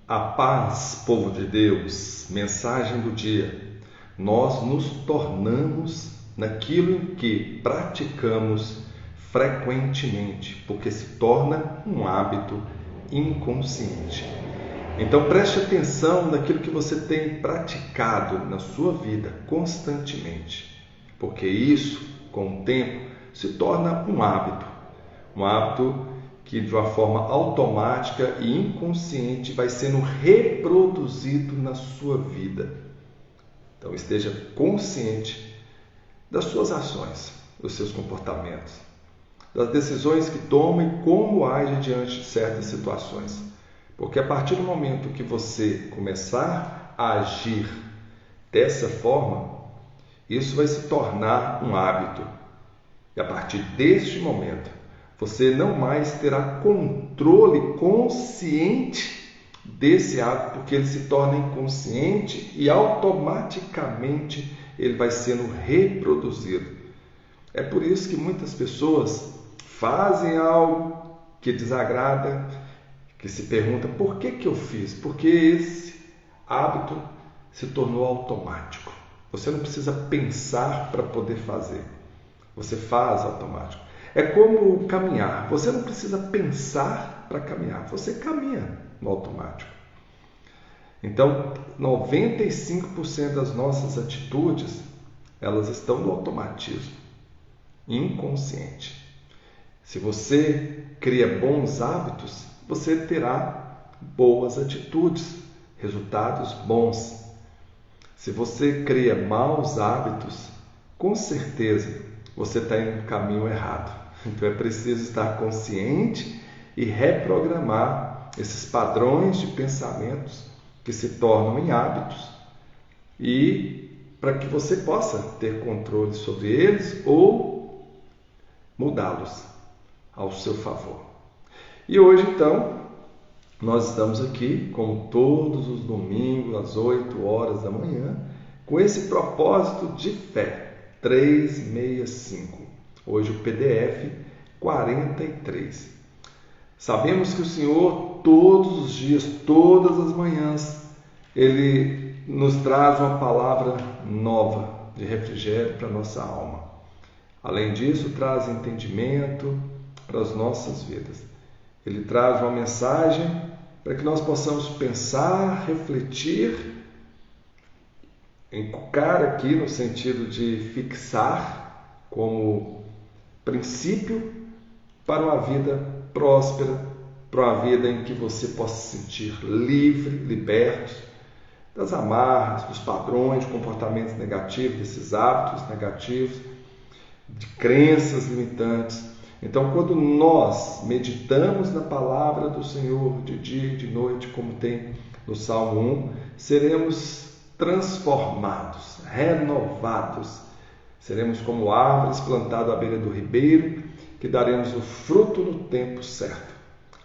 A paz, povo de Deus, mensagem do dia. Nós nos tornamos naquilo em que praticamos frequentemente, porque se torna um hábito inconsciente. Então preste atenção naquilo que você tem praticado na sua vida constantemente, porque isso, com o tempo, se torna um hábito que de uma forma automática e inconsciente vai sendo reproduzido na sua vida. Então esteja consciente das suas ações, dos seus comportamentos, das decisões que toma e como age diante de certas situações. Porque a partir do momento que você começar a agir dessa forma, isso vai se tornar um hábito. E a partir deste momento, você não mais terá controle consciente desse hábito, porque ele se torna inconsciente e automaticamente ele vai sendo reproduzido. É por isso que muitas pessoas fazem algo que desagrada, que se pergunta por que eu fiz? Porque esse hábito se tornou automático. Você não precisa pensar para poder fazer. Você faz automático. É como caminhar. Você não precisa pensar para caminhar. Você caminha no automático. Então, 95% das nossas atitudes, elas estão no automatismo, inconsciente. Se você cria bons hábitos, você terá boas atitudes, resultados bons. Se você cria maus hábitos, com certeza você está indo no caminho errado. Então é preciso estar consciente e reprogramar esses padrões de pensamentos que se tornam em hábitos e para que você possa ter controle sobre eles ou mudá-los ao seu favor. E hoje então nós estamos aqui, como todos os domingos, às 8 horas da manhã, com esse propósito de fé, 365. Hoje o PDF 43. Sabemos que o Senhor, todos os dias, todas as manhãs, Ele nos traz uma palavra nova de refrigério para a nossa alma. Além disso, traz entendimento para as nossas vidas. Ele traz uma mensagem para que nós possamos pensar, refletir, enfocar aqui no sentido de fixar como princípio para uma vida próspera, para uma vida em que você possa se sentir livre, liberto das amarras, dos padrões de comportamentos negativos, desses hábitos negativos, de crenças limitantes. Então, quando nós meditamos na palavra do Senhor de dia e de noite, como tem no Salmo 1, seremos transformados, renovados. Seremos como árvores plantadas à beira do ribeiro, que daremos o fruto no tempo certo.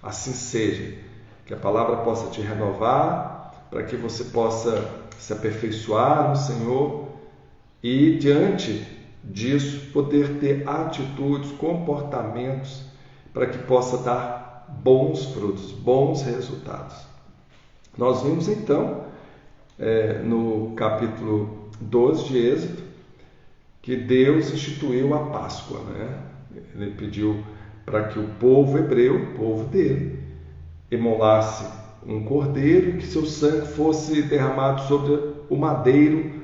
Assim seja, que a palavra possa te renovar, para que você possa se aperfeiçoar no Senhor e, diante disso, poder ter atitudes, comportamentos, para que possa dar bons frutos, bons resultados. Nós vimos então, no capítulo 12 de Êxodo, que Deus instituiu a Páscoa, né? Ele pediu para que o povo hebreu, o povo dele, imolasse um cordeiro e que seu sangue fosse derramado sobre o madeiro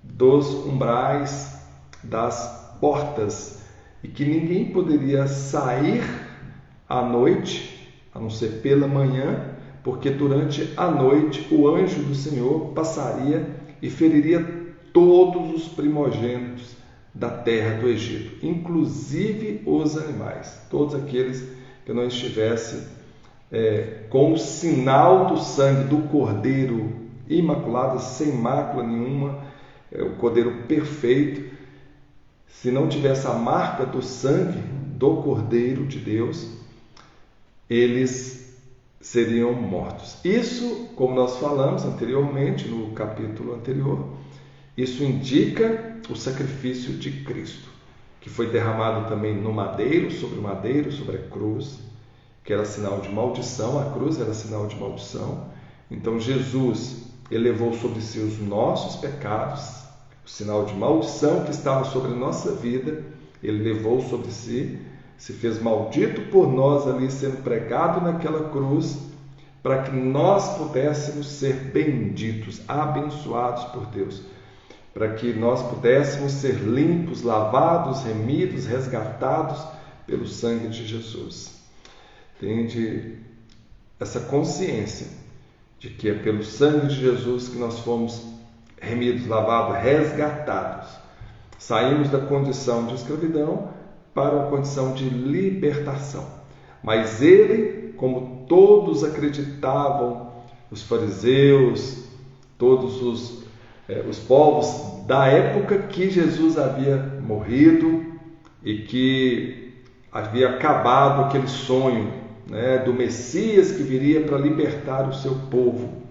dos umbrais das portas e que ninguém poderia sair à noite, a não ser pela manhã, porque durante a noite o anjo do Senhor passaria e feriria todos os primogênitos da terra do Egito, inclusive os animais, todos aqueles que não estivessem com o sinal do sangue do cordeiro imaculado, sem mácula nenhuma, o cordeiro perfeito. Se não tivesse a marca do sangue do Cordeiro de Deus, eles seriam mortos. Isso, como nós falamos anteriormente, no capítulo anterior, isso indica o sacrifício de Cristo, que foi derramado também no madeiro, sobre a cruz, que era sinal de maldição. A cruz era sinal de maldição, Então Jesus, ele levou sobre si os nossos pecados, o sinal de maldição que estava sobre a nossa vida, ele levou sobre si, se fez maldito por nós ali, sendo pregado naquela cruz, para que nós pudéssemos ser benditos, abençoados por Deus, para que nós pudéssemos ser limpos, lavados, remidos, resgatados pelo sangue de Jesus. Tende essa consciência de que é pelo sangue de Jesus que nós fomos remidos, lavados, resgatados. Saímos da condição de escravidão para uma condição de libertação. Mas ele, como todos acreditavam, os fariseus, todos os povos da época, que Jesus havia morrido e que havia acabado aquele sonho, né, do Messias que viria para libertar o seu povo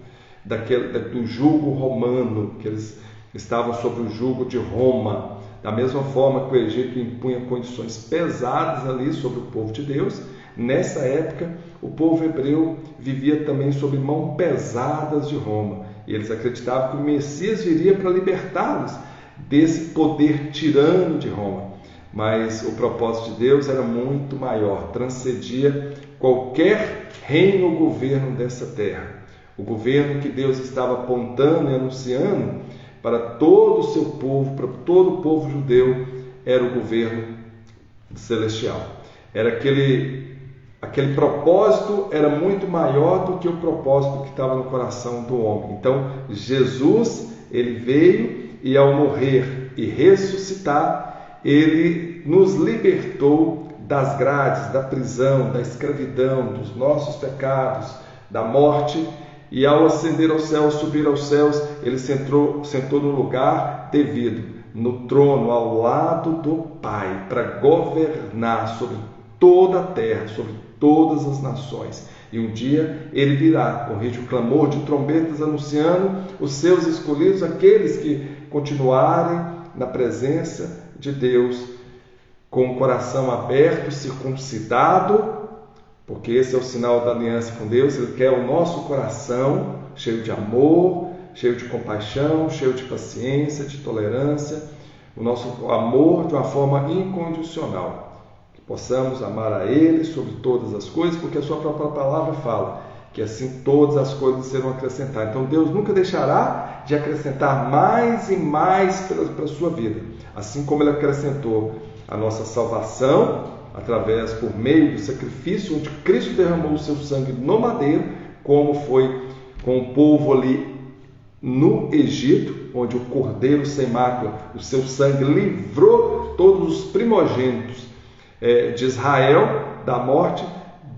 do jugo romano, que eles estavam sob o jugo de Roma. Da mesma forma que o Egito impunha condições pesadas ali sobre o povo de Deus, nessa época o povo hebreu vivia também sob mãos pesadas de Roma. E eles acreditavam que o Messias viria para libertá-los desse poder tirano de Roma. Mas o propósito de Deus era muito maior, transcendia qualquer reino ou governo dessa terra. O governo que Deus estava apontando e anunciando para todo o seu povo, para todo o povo judeu, era o governo celestial. Era aquele propósito era muito maior do que o propósito que estava no coração do homem. Então, Jesus, ele veio e ao morrer e ressuscitar, ele nos libertou das grades, da prisão, da escravidão, dos nossos pecados, da morte. E ao ascender ao céu, subir aos céus, ele sentou no lugar devido, no trono ao lado do Pai, para governar sobre toda a terra, sobre todas as nações. E um dia ele virá com rígido clamor de trombetas, anunciando os seus escolhidos, aqueles que continuarem na presença de Deus, com o coração aberto, circuncidado, porque esse é o sinal da aliança com Deus. Ele quer o nosso coração cheio de amor, cheio de compaixão, cheio de paciência, de tolerância, o nosso amor de uma forma incondicional, que possamos amar a Ele sobre todas as coisas, porque a sua própria palavra fala que assim todas as coisas serão acrescentadas. Então Deus nunca deixará de acrescentar mais e mais para a sua vida, assim como Ele acrescentou a nossa salvação, através, por meio do sacrifício onde Cristo derramou o seu sangue no madeiro, como foi com o povo ali no Egito, onde o cordeiro sem mácula, o seu sangue livrou todos os primogênitos de Israel da morte.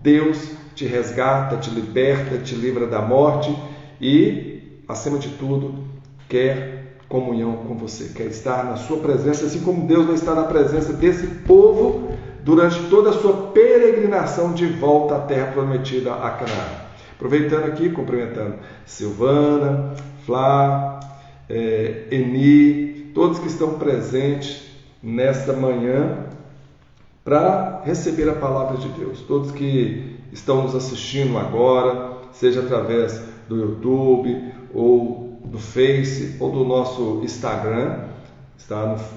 Deus te resgata, te liberta, te livra da morte e, acima de tudo, quer comunhão com você, quer estar na sua presença, assim como Deus vai estar na presença desse povo durante toda a sua peregrinação de volta à terra prometida, a Canaã. Aproveitando aqui, cumprimentando Silvana, Flá, Eni, todos que estão presentes nesta manhã para receber a palavra de Deus, todos que estão nos assistindo agora, seja através do YouTube ou do Face ou do nosso Instagram,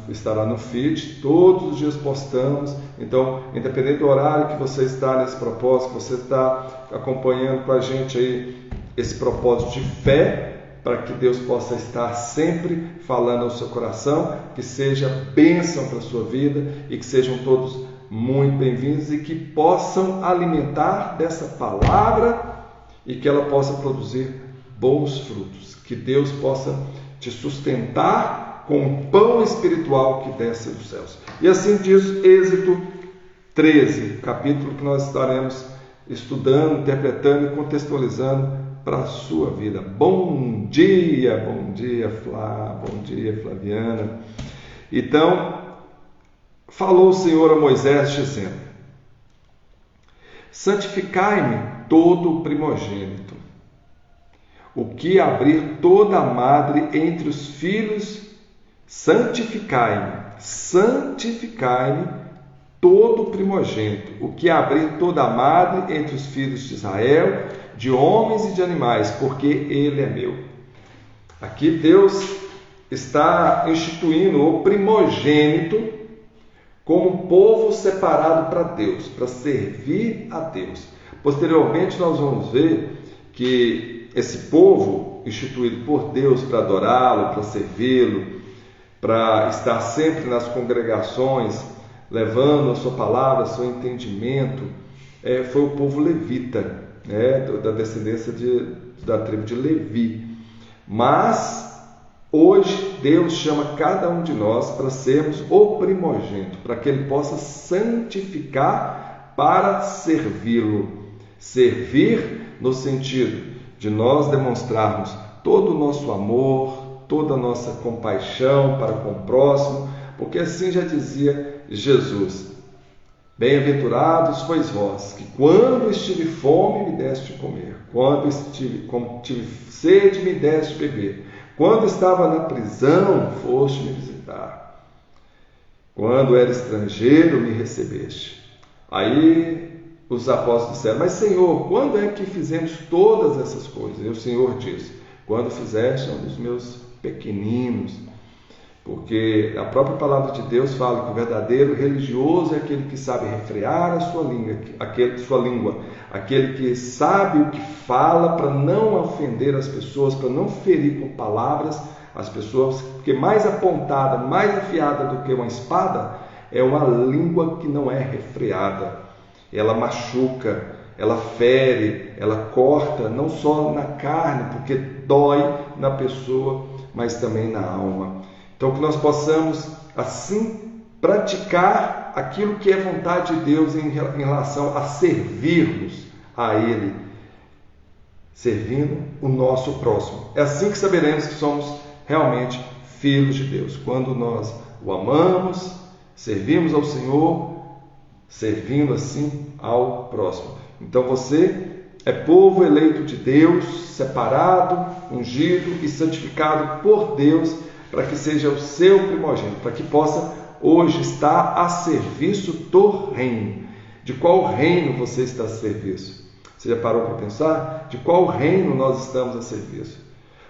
estará no feed, todos os dias postamos. Então, independente do horário que você está nesse propósito, que você está acompanhando com a gente aí esse propósito de fé, para que Deus possa estar sempre falando ao seu coração, que seja bênção para a sua vida e que sejam todos muito bem-vindos e que possam alimentar dessa palavra e que ela possa produzir bons frutos, que Deus possa te sustentar com o pão espiritual que desce dos céus. E assim diz Êxodo 13, capítulo que nós estaremos estudando, interpretando e contextualizando para a sua vida. Bom dia Flá, bom dia Flaviana. Então, falou o Senhor a Moisés dizendo: santificai-me todo o primogênito, o que abrir toda a madre entre os filhos, santificai-me todo primogênito, o que abrir toda a madre entre os filhos de Israel, de homens e de animais, porque ele é meu. Aqui Deus está instituindo o primogênito como um povo separado para Deus, para servir a Deus. Posteriormente nós vamos ver que esse povo instituído por Deus para adorá-lo, para servi-lo, para estar sempre nas congregações, levando a sua palavra, seu entendimento, foi o povo levita, da descendência da tribo de Levi. Mas hoje Deus chama cada um de nós para sermos o primogênito, para que Ele possa santificar para servi-lo. Servir no sentido de nós demonstrarmos todo o nosso amor, toda a nossa compaixão para com o próximo, porque assim já dizia Jesus: bem-aventurados sois vós, que quando estive fome me deste de comer, quando tive sede me deste de beber, quando estava na prisão foste me visitar, quando era estrangeiro me recebeste. Aí os apóstolos disseram: mas Senhor, quando é que fizemos todas essas coisas? E o Senhor disse: quando fizeste a um dos meus pequeninos. Porque a própria palavra de Deus fala que o verdadeiro religioso é aquele que sabe refrear a sua língua, aquele que sabe o que fala para não ofender as pessoas, para não ferir com palavras as pessoas, porque mais apontada, mais afiada do que uma espada é uma língua que não é refreada. Ela machuca, ela fere, ela corta, não só na carne, porque dói na pessoa, mas também na alma. Então, que nós possamos, assim, praticar aquilo que é vontade de Deus em relação a servirmos a Ele, servindo o nosso próximo. É assim que saberemos que somos realmente filhos de Deus, quando nós o amamos, servimos ao Senhor, servindo assim ao próximo. Então você é povo eleito de Deus, separado, ungido e santificado por Deus, para que seja o seu primogênito, para que possa hoje estar a serviço do reino. De qual reino você está a serviço? Você já parou para pensar? De qual reino nós estamos a serviço?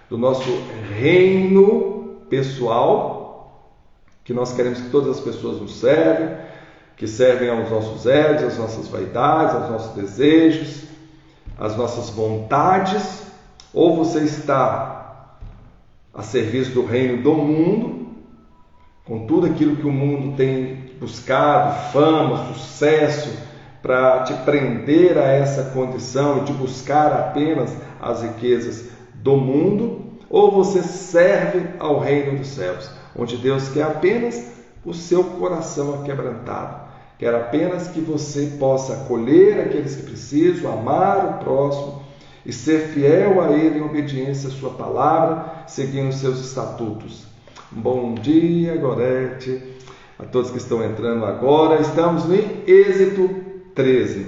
Do nosso reino pessoal, que nós queremos que todas as pessoas nos servem, que servem aos nossos egos, às nossas vaidades, aos nossos desejos, às nossas vontades, ou você está a serviço do reino do mundo, com tudo aquilo que o mundo tem buscado, fama, sucesso, para te prender a essa condição de buscar apenas as riquezas do mundo, ou você serve ao reino dos céus, onde Deus quer apenas o seu coração aquebrantado, quer apenas que você possa acolher aqueles que precisam, amar o próximo e ser fiel a Ele em obediência à sua palavra, seguindo os seus estatutos. Bom dia, Gorete, a todos que estão entrando agora. Estamos em Êxodo 13.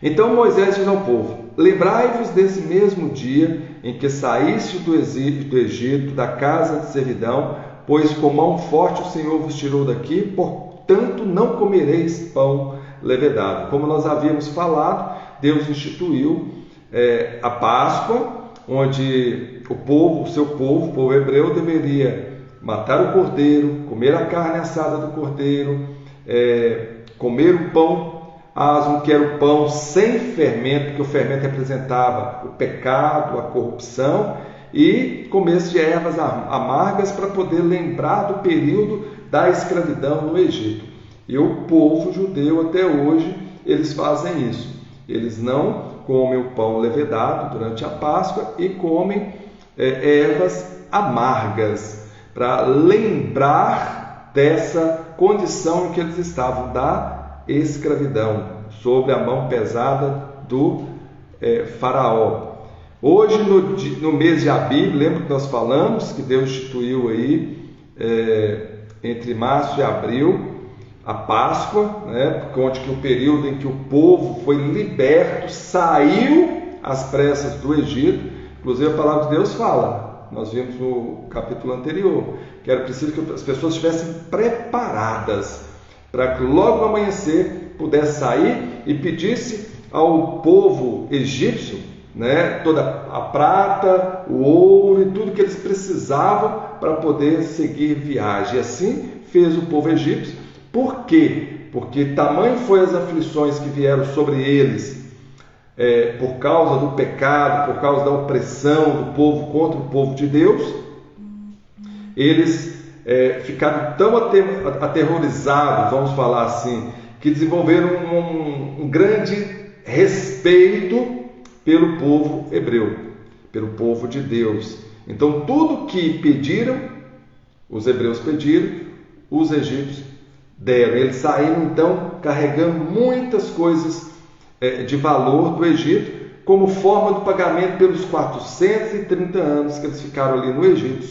Então Moisés diz ao povo: lembrai-vos desse mesmo dia em que saíste do Egito, da casa de servidão, pois com mão forte o Senhor vos tirou daqui, portanto não comereis pão levedado. Como nós havíamos falado, Deus instituiu a Páscoa, onde o seu povo, o povo hebreu, deveria matar o cordeiro, comer a carne assada do cordeiro, comer o pão asmo, que era o pão sem fermento, porque o fermento representava o pecado, a corrupção, e comer de ervas amargas para poder lembrar do período da escravidão no Egito. E o povo judeu até hoje, eles fazem isso. Eles não comem o pão levedado durante a Páscoa e comem ervas amargas, para lembrar dessa condição em que eles estavam, da escravidão, sob a mão pesada do faraó. Hoje, no mês de Abib, lembra que nós falamos que Deus instituiu aí, entre março e abril, a Páscoa, onde que o período em que o povo foi liberto, saiu às pressas do Egito. Inclusive a palavra de Deus fala, nós vimos no capítulo anterior, que era preciso que as pessoas estivessem preparadas para que logo no amanhecer pudesse sair e pedisse ao povo egípcio, né, toda a prata, o ouro e tudo que eles precisavam para poder seguir viagem. E assim fez o povo egípcio. Por quê? Porque tamanho foi as aflições que vieram sobre eles, por causa do pecado, por causa da opressão do povo contra o povo de Deus. Eles ficaram tão aterrorizados, vamos falar assim, que desenvolveram um grande respeito pelo povo hebreu, pelo povo de Deus. Então tudo que pediram, os hebreus pediram, os egípcios deram. Eles saíram então carregando muitas coisas de valor do Egito, como forma do pagamento pelos 430 anos que eles ficaram ali no Egito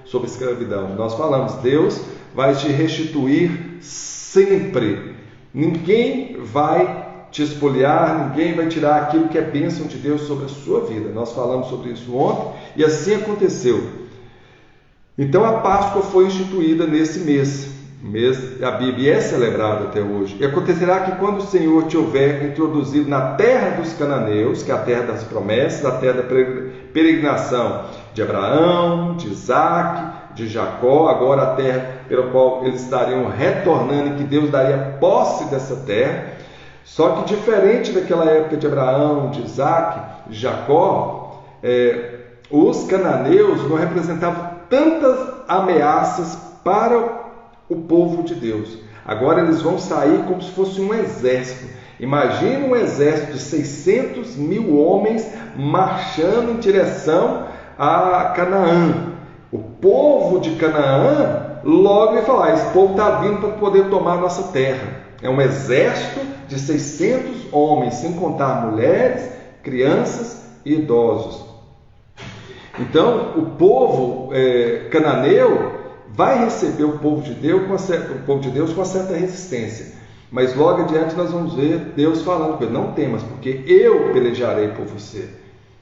sob escravidão. Nós falamos, Deus vai te restituir sempre. Ninguém vai te espoliar, ninguém vai tirar aquilo que é bênção de Deus sobre a sua vida. Nós falamos sobre isso ontem e assim aconteceu. Então a Páscoa foi instituída nesse mês da Bíblia, é celebrado até hoje. E acontecerá que quando o Senhor te houver introduzido na terra dos cananeus, que é a terra das promessas, a terra da peregrinação de Abraão, de Isaac, de Jacó, agora a terra pela qual eles estariam retornando e que Deus daria posse dessa terra. Só que diferente daquela época de Abraão, de Isaac, de Jacó, os cananeus não representavam tantas ameaças para o povo de Deus. Agora eles vão sair como se fosse um exército. Imagine um exército de 600 mil homens marchando em direção a Canaã. O povo de Canaã logo vai falar, esse povo está vindo para poder tomar a nossa terra. É um exército de 600 homens, sem contar mulheres, crianças e idosos. Então, o povo cananeu vai receber o povo de Deus com uma certa resistência. Mas logo adiante nós vamos ver Deus falando com ele, não temas, porque eu pelejarei por você.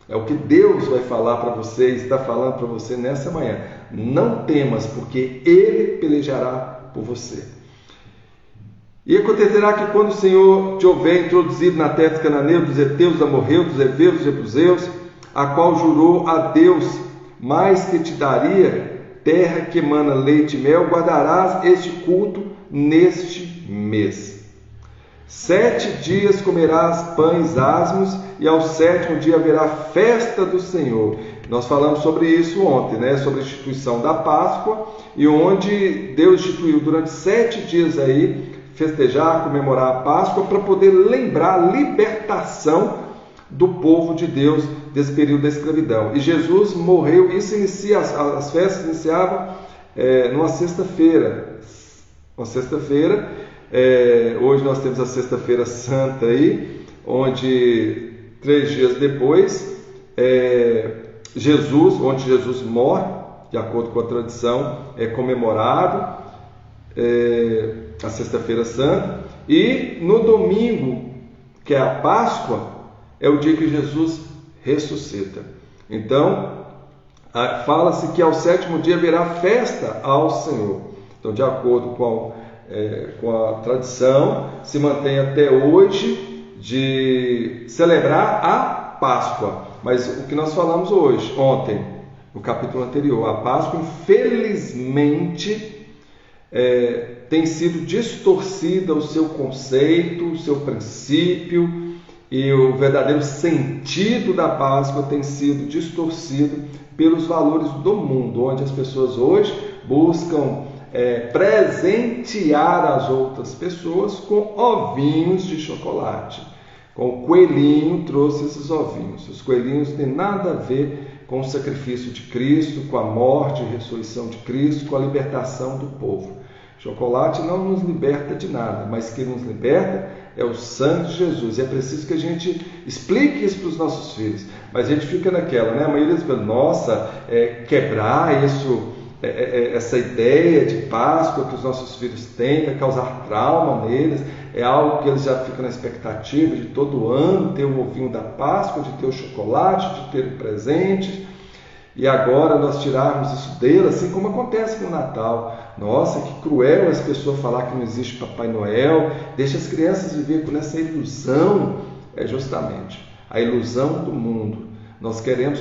É o que Deus vai falar para você, está falando para você nessa manhã. Não temas, porque Ele pelejará por você. E acontecerá que quando o Senhor te houver introduzido na terra dos cananeus, dos heteus, dos amorreus, dos heveus, dos jebuseus, a qual jurou a Deus, mais que te daria terra que emana leite e mel, guardarás este culto neste mês. 7 dias comerás pães asmos, e ao 7º dia haverá festa do Senhor. Nós falamos sobre isso ontem, né? Sobre a instituição da Páscoa, e onde Deus instituiu durante 7 dias aí, festejar, comemorar a Páscoa, para poder lembrar a libertação do povo de Deus desse período da escravidão. E Jesus morreu, isso inicia, as festas iniciavam numa sexta-feira. Hoje nós temos a Sexta-feira Santa aí, onde 3 dias depois, onde Jesus morre, de acordo com a tradição, é comemorado a Sexta-feira Santa, e no domingo, que é a Páscoa, é o dia que Jesus ressuscita. Então, fala-se que ao 7º dia haverá festa ao Senhor. Então, de acordo com a tradição, se mantém até hoje de celebrar a Páscoa. Mas o que nós falamos ontem, no capítulo anterior, a Páscoa, infelizmente, tem sido distorcida o seu conceito, o seu princípio, e o verdadeiro sentido da Páscoa tem sido distorcido pelos valores do mundo, onde as pessoas hoje buscam presentear as outras pessoas com ovinhos de chocolate. Com o coelhinho trouxe esses ovinhos. Os coelhinhos têm nada a ver com o sacrifício de Cristo, com a morte e ressurreição de Cristo, com a libertação do povo. Chocolate não nos liberta de nada, mas que nos liberta é o sangue de Jesus. E é preciso que a gente explique isso para os nossos filhos. Mas a gente fica naquela, né? A maioria das pessoas, nossa, quebrar essa ideia de Páscoa que os nossos filhos têm, vai causar trauma neles, é algo que eles já ficam na expectativa de todo ano ter o ovinho da Páscoa, de ter o chocolate, de ter o presente. e agora nós tirarmos isso dele, assim como acontece no Natal. Nossa, que cruel as pessoas falar que não existe Papai Noel, deixa as crianças viver com essa ilusão. É justamente a ilusão do mundo. Nós queremos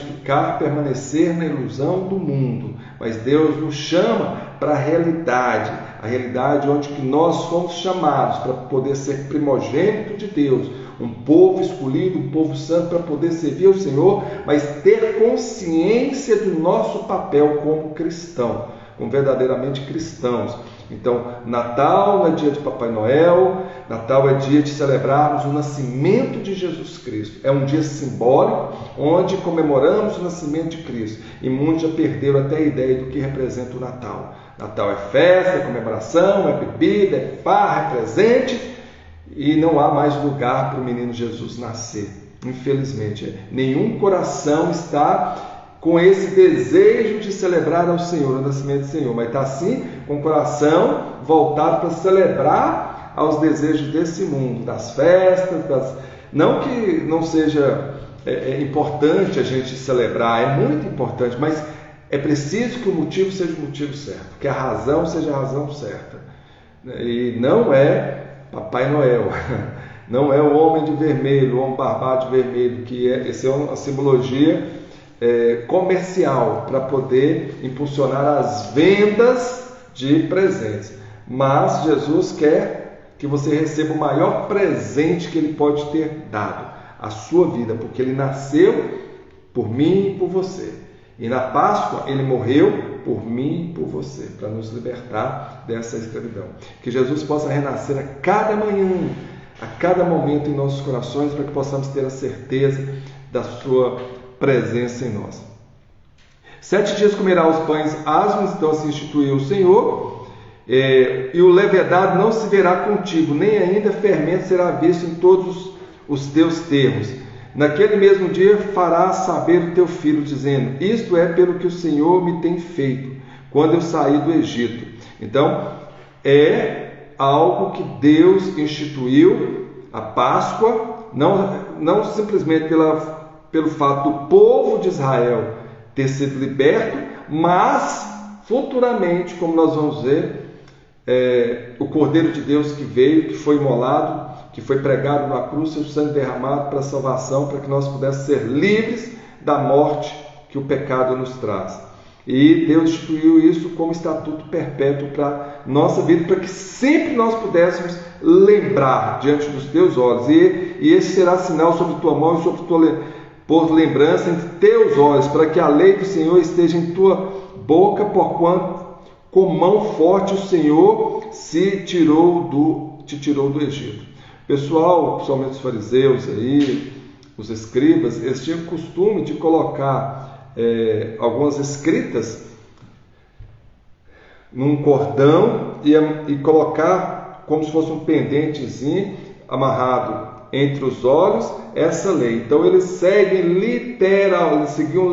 permanecer na ilusão do mundo, mas Deus nos chama para a realidade onde que nós fomos chamados para poder ser primogênito de Deus, um povo escolhido, um povo santo, para poder servir ao Senhor, mas ter consciência do nosso papel como cristão, como verdadeiramente cristãos. Então, Natal não é dia de Papai Noel, Natal é dia de celebrarmos o nascimento de Jesus Cristo. É um dia simbólico, onde comemoramos o nascimento de Cristo. E muitos já perderam até a ideia do que representa o Natal. Natal é festa, é comemoração, é bebida, é farra, é presente, e não há mais lugar para o menino Jesus nascer. Infelizmente, nenhum coração está com esse desejo de celebrar ao Senhor, o nascimento do Senhor, mas está sim com o coração voltado para celebrar aos desejos desse mundo, das festas, não que não seja importante a gente celebrar, é muito importante, mas é preciso que o motivo seja o motivo certo, que a razão seja a razão certa, e não é Papai Noel, não é o homem de vermelho, o homem barbado de vermelho, essa é uma simbologia comercial para poder impulsionar as vendas de presentes. Mas Jesus quer que você receba o maior presente que Ele pode ter dado, a sua vida, porque Ele nasceu por mim e por você. E na Páscoa Ele morreu por mim e por você, para nos libertar dessa escravidão. Que Jesus possa renascer a cada manhã, a cada momento em nossos corações, para que possamos ter a certeza da sua presença em nós. 7 dias comerá os pães asmos, então se instituiu o Senhor, e o levedado não se verá contigo, nem ainda fermento será visto em todos os teus termos. Naquele mesmo dia farás saber o teu filho, dizendo: isto é pelo que o Senhor me tem feito, quando eu saí do Egito. Então, é algo que Deus instituiu, a Páscoa, não simplesmente pelo fato do povo de Israel ter sido liberto, mas futuramente, como nós vamos ver, o Cordeiro de Deus que veio, que foi imolado, que foi pregado na cruz, seu sangue derramado para a salvação, para que nós pudéssemos ser livres da morte que o pecado nos traz. E Deus instituiu isso como estatuto perpétuo para nossa vida, para que sempre nós pudéssemos lembrar diante dos teus olhos. E esse será sinal sobre tua mão e sobre por lembrança entre teus olhos, para que a lei do Senhor esteja em tua boca, porquanto com mão forte o Senhor te tirou do Egito. Pessoal, principalmente os fariseus aí, os escribas, eles tinham o costume de colocar algumas escritas num cordão e colocar como se fosse um pendentezinho amarrado entre os olhos essa lei. Então eles seguiam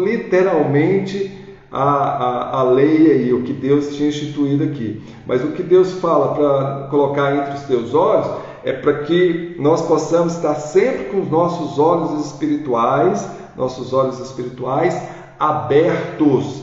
literalmente a lei aí, o que Deus tinha instituído aqui. Mas o que Deus fala para colocar entre os teus olhos é para que nós possamos estar sempre com os nossos olhos espirituais abertos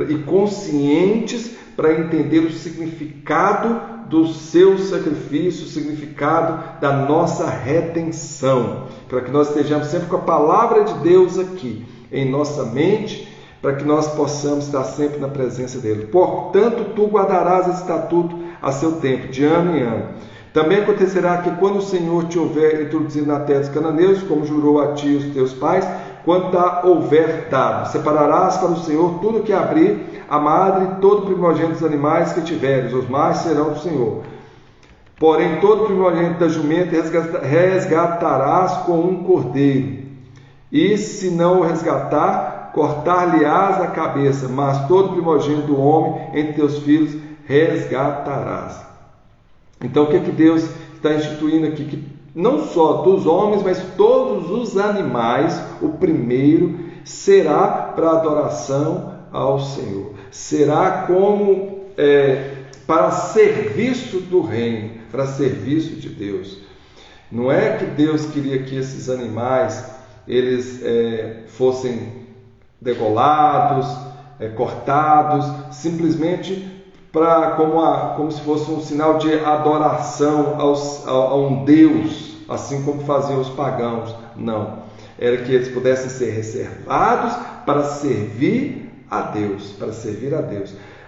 e conscientes para entender o significado do seu sacrifício, o significado da nossa redenção, para que nós estejamos sempre com a palavra de Deus aqui em nossa mente, para que nós possamos estar sempre na presença dele. Portanto, tu guardarás esse estatuto a seu tempo, de ano em ano. Também acontecerá que quando o Senhor te houver introduzido na terra dos cananeus, como jurou a ti e os teus pais, quando a houver dado, separarás para o Senhor tudo que abrir a madre e todo primogênito dos animais que tiveres, os mais serão do Senhor. Porém, todo primogênito da jumenta resgatarás com um cordeiro, e se não o resgatar, cortar-lhe-ás a cabeça, mas todo primogênito do homem entre teus filhos resgatarás. Então, o que Deus está instituindo aqui? Que não só dos homens, mas todos os animais, o primeiro será para adoração ao Senhor. Será como para serviço do reino, para serviço de Deus. Não é que Deus queria que esses animais eles fossem degolados, cortados, simplesmente como se fosse um sinal de adoração a um Deus, assim como faziam os pagãos. Não, era que eles pudessem ser reservados para servir a Deus,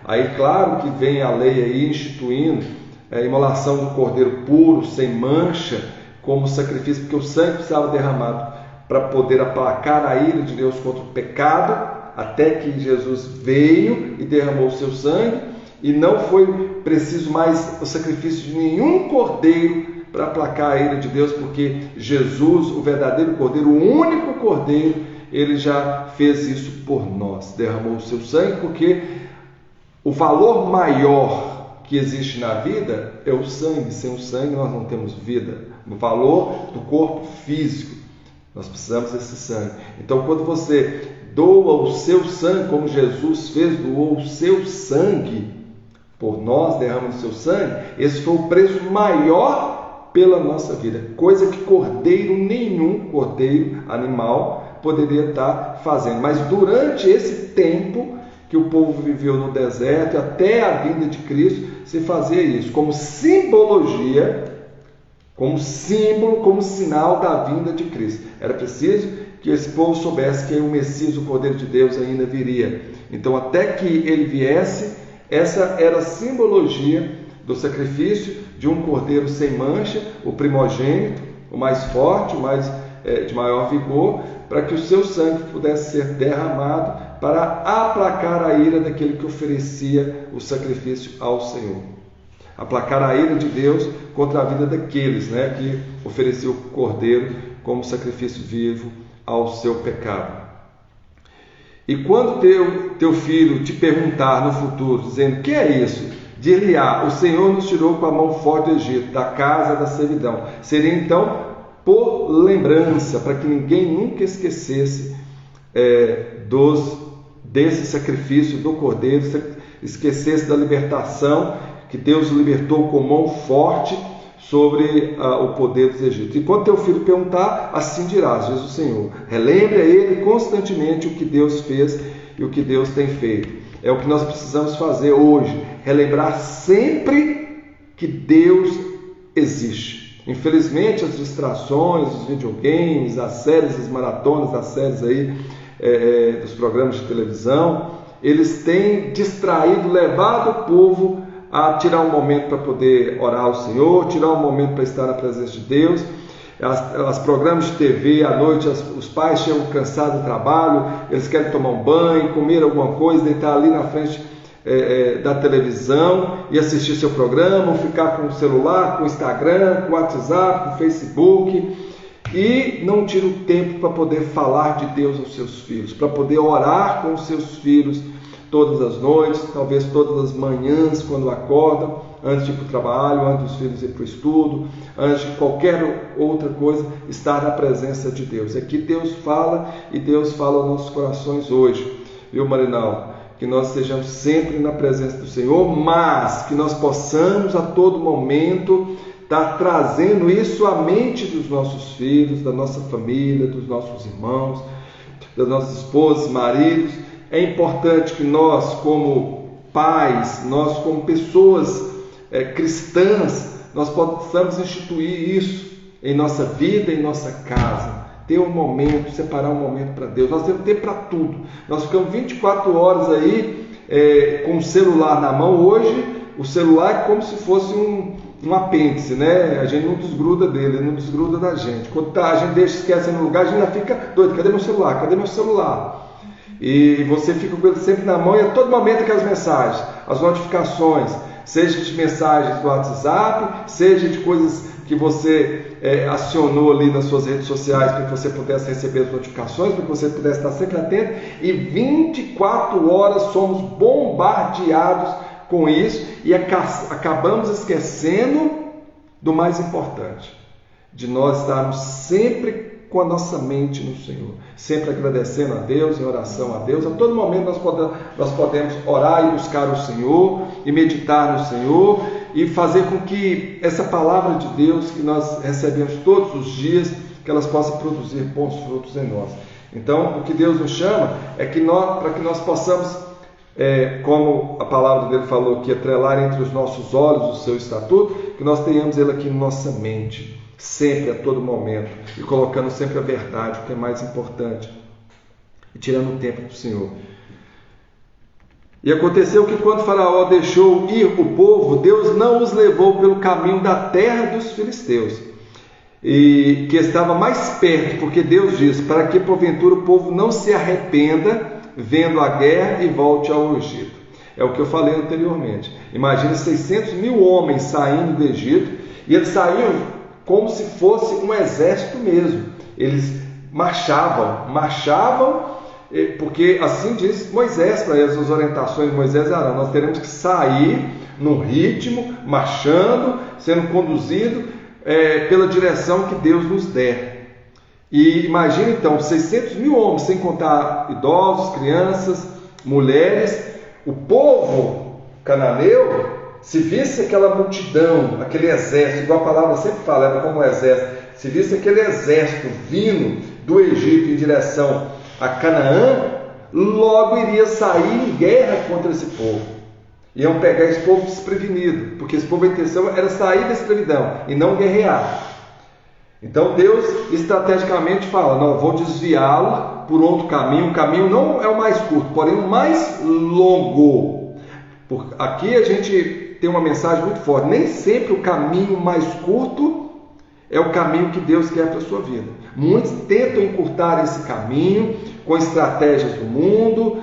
Aí, claro que vem a lei aí instituindo a imolação do cordeiro puro, sem mancha, como sacrifício, porque o sangue precisava derramado para poder aplacar a ira de Deus contra o pecado, até que Jesus veio e derramou o seu sangue, e não foi preciso mais o sacrifício de nenhum cordeiro para aplacar a ira de Deus, porque Jesus, o verdadeiro cordeiro, o único cordeiro, ele já fez isso por nós, derramou o seu sangue, porque o valor maior que existe na vida é o sangue. Sem o sangue nós não temos vida. O valor do corpo físico, nós precisamos desse sangue. Então, quando você doa o seu sangue, como Jesus fez, doou o seu sangue por nós, derrama o seu sangue, esse foi o preço maior pela nossa vida, coisa que nenhum cordeiro animal poderia estar fazendo. Mas durante esse tempo que o povo viveu no deserto, até a vinda de Cristo, se fazia isso, como simbologia, como símbolo, como sinal da vinda de Cristo. Era preciso que esse povo soubesse que o Messias, o Cordeiro de Deus, ainda viria. Então, até que ele viesse, essa era a simbologia do sacrifício de um cordeiro sem mancha, o primogênito, o mais forte, de maior vigor, para que o seu sangue pudesse ser derramado para aplacar a ira daquele que oferecia o sacrifício ao Senhor. Aplacar a ira de Deus contra a vida daqueles, que ofereciam o cordeiro como sacrifício vivo ao seu pecado. E quando teu filho te perguntar no futuro, dizendo: que é isso? Dir-lhe-á: o Senhor nos tirou com a mão forte do Egito, da casa da servidão. Seria então por lembrança, para que ninguém nunca esquecesse desse sacrifício do cordeiro, esquecesse da libertação que Deus libertou com mão forte sobre o poder dos egípcios. E quando teu filho perguntar, assim dirás, diz o Senhor. Relembre a ele constantemente o que Deus fez e o que Deus tem feito. É o que nós precisamos fazer hoje, relembrar sempre que Deus existe. Infelizmente, as distrações, os videogames, as séries, as maratonas das séries aí, dos programas de televisão, eles têm distraído, levado o povo a tirar um momento para poder orar ao Senhor, tirar um momento para estar na presença de Deus. Os programas de TV à noite, os pais chegam cansados do trabalho, eles querem tomar um banho, comer alguma coisa, deitar ali na frente da televisão e assistir seu programa, ou ficar com o celular, com o Instagram, com o WhatsApp, com o Facebook, e não tira o tempo para poder falar de Deus aos seus filhos, para poder orar com os seus filhos todas as noites, talvez todas as manhãs quando acordam, antes de ir para o trabalho, antes dos filhos ir para o estudo, antes de qualquer outra coisa, estar na presença de Deus. É que Deus fala, e Deus fala aos nossos corações hoje, viu, Marinal? Que nós estejamos sempre na presença do Senhor, mas que nós possamos a todo momento estar trazendo isso à mente dos nossos filhos, da nossa família, dos nossos irmãos, das nossas esposas, maridos. É importante que nós, como pais, nós como pessoas cristãs, nós possamos instituir isso em nossa vida, em nossa casa. Ter um momento, separar um momento para Deus. Nós temos tempo para tudo. Nós ficamos 24 horas aí com o celular na mão. Hoje, o celular é como se fosse um apêndice, né? A gente não desgruda dele, ele não desgruda da gente. Quando a gente esquece no lugar, a gente já fica doido. Cadê meu celular? Cadê meu celular? E você fica com ele sempre na mão, e a todo momento aquelas mensagens, as notificações, seja de mensagens do WhatsApp, seja de coisas que você acionou ali nas suas redes sociais para que você pudesse receber as notificações, para que você pudesse estar sempre atento, e 24 horas somos bombardeados com isso e acabamos esquecendo do mais importante, de nós estarmos sempre com a nossa mente no Senhor, sempre agradecendo a Deus, em oração a Deus. A todo momento nós podemos orar e buscar o Senhor, e meditar no Senhor, e fazer com que essa palavra de Deus que nós recebemos todos os dias, que elas possam produzir bons frutos em nós. Então, o que Deus nos chama é que para que nós possamos, como a palavra dele falou, que atrelar entre os nossos olhos o seu estatuto, que nós tenhamos ele aqui na nossa mente, sempre, a todo momento, e colocando sempre a verdade, o que é mais importante, e tirando o tempo para o Senhor. E aconteceu que quando Faraó deixou ir o povo, Deus não os levou pelo caminho da terra dos filisteus, e que estava mais perto, porque Deus diz, para que porventura o povo não se arrependa vendo a guerra e volte ao Egito. É o que eu falei anteriormente. Imagina 600 mil homens saindo do Egito, e eles saíam como se fosse um exército mesmo. Eles marchavam, porque assim diz Moisés para eles, as orientações de Moisés e Arão, nós teremos que sair num ritmo, marchando, sendo conduzido pela direção que Deus nos der. E imagina então, 600 mil homens, sem contar idosos, crianças, mulheres. O povo cananeu, se visse aquela multidão, aquele exército, igual a palavra sempre fala, era como um exército, se visse aquele exército vindo do Egito em direção a Canaã, logo iria sair em guerra contra esse povo. Iam pegar esse povo desprevenido, porque esse povo, a intenção era sair da escravidão e não guerrear. Então Deus estrategicamente fala, não, vou desviá-lo por outro caminho. O caminho não é o mais curto, porém o mais longo. Aqui a gente tem uma mensagem muito forte, nem sempre o caminho mais curto é o caminho que Deus quer para a sua vida. Muitos tentam encurtar esse caminho com estratégias do mundo,